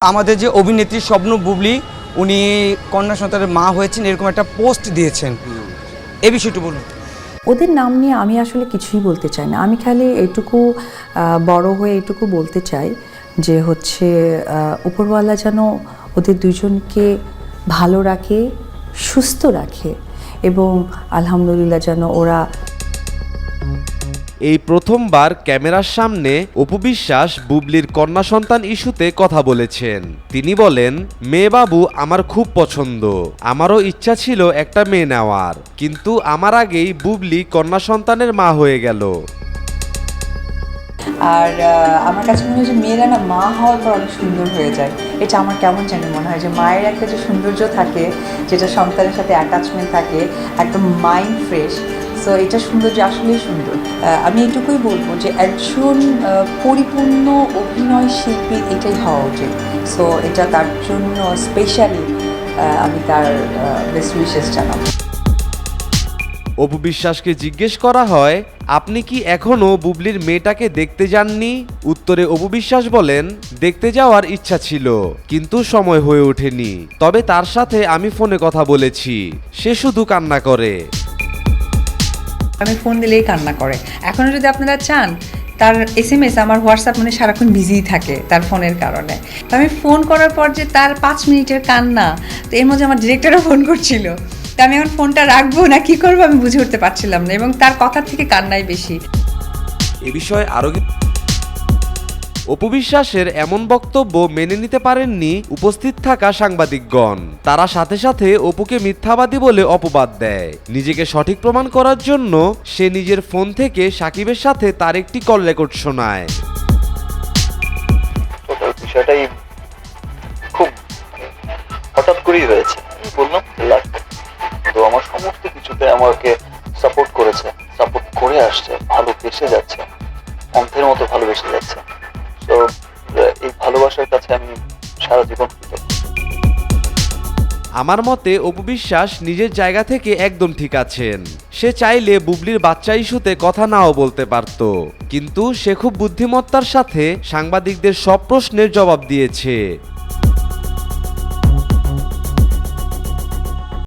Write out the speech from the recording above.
আমাদের যে অভিনেত্রী স্বপ্ন বুবলি উনি কন্যা সন্তানের মা হয়েছেন এরকম একটা পোস্ট দিয়েছেন, এই বিষয়টি বলুন। ওদের নাম নিয়ে আমি আসলে কিছুই বলতে চাই না। আমি খালি এইটুকু বড় হয়ে এইটুকু বলতে চাই যে হচ্ছে উপরওয়ালা যেন ওদের দুজনকে ভালো রাখে, সুস্থ রাখে এবং আলহামদুলিল্লাহ যেন ওরা। এই প্রথমবার ক্যামেরার সামনে অপু বিশ্বাস বুবলির কন্যা সন্তান ইস্যুতে কথা বলেছেন। তিনি বলেন, মেয়ে বাবু আমার খুব পছন্দ, আমারও ইচ্ছা ছিল একটা মেয়ে নেওয়ার, কিন্তু আমার আগেই বুবলি কন্যা সন্তানের মা হয়ে গেল। আর আমার কাছে মনে হয় যে মেয়েরা না মা হওয়ার পর অনেক সুন্দর হয়ে যায়। এটা আমার কেমন জানি মনে হয় যে মায়ের একটা যে সৌন্দর্য থাকে, যেটা সন্তানের সাথে অ্যাটাচমেন্ট থাকে, একদম মাইন্ড ফ্রেশ। সো এটা সৌন্দর্য আসলেই সুন্দর। আমি এটুকুই বলবো যে একজন পরিপূর্ণ অভিনয় শিল্পী এটাই হওয়া উচিত। সো এটা তার জন্য স্পেশালি আমি তার বেস্ট উইশেস জানাবো। অপু বিশ্বাসকে জিজ্ঞেস করা হয়, আপনি কি এখনো বুবলির মেয়েটাকে দেখতে যাননি? উত্তরে অপু বিশ্বাস বলেন, দেখতে যাওয়ার ইচ্ছা ছিল, কিন্তু সময় হয়ে ওঠেনি। তবে তার সাথে আমি ফোনে কথা বলেছি, সে শুধু কান্না করে। আমি ফোন দিলেই কান্না করে। এখনও যদি আপনারা চান, তার SMS আমার হোয়াটসঅ্যাপ মানে সারাক্ষণ বিজিই থাকে তার ফোনের কারণে। তো আমি ফোন করার পর যে তার 5 মিনিটের কান্না, তো এর মধ্যে আমার ডিরেক্টরও ফোন করছিল। তো আমি এখন ফোনটা রাখবো না কি করবো আমি বুঝে উঠতে পারছিলাম না, এবং তার কথার থেকে কান্নাই বেশি। এ বিষয়ে আরো অপু বিশ্বাসের এমন বক্তব্য মেনে নিতে পারেননি উপস্থিত থাকা সাংবাদিকগণ। তারা সাথে সাথে অপুকে মিথ্যাবাদী বলে অপবাদ দেয়। নিজেকে সঠিক প্রমাণ করার জন্য সে নিজের ফোন থেকে সাকিবের সাথে তার একটি কল রেকর্ড শোনায়। বিষয়টাই খুব হঠাৎ করেই হয়েছে। বললাম লাক, তো আমার সমস্ত কিছুতে আমাকে সাপোর্ট করেছে, সাপোর্ট করে আসছে, ভালোবেসে যাচ্ছে, অন্ধের মতো ভালোবেসে যাচ্ছে। তো এই ভালোবাসার কাছে আমি সারা জীবন কৃতজ্ঞ। আমার মতে অপু বিশ্বাস নিজের জায়গা থেকে একদম ঠিক আছেন। সে চাইলে বুবলির বাচ্চা ইস্যুতে কথা নাও বলতে পারত, কিন্তু সে খুব বুদ্ধিমত্তার সাথে সাংবাদিকদের সব প্রশ্নের জবাব দিয়েছে।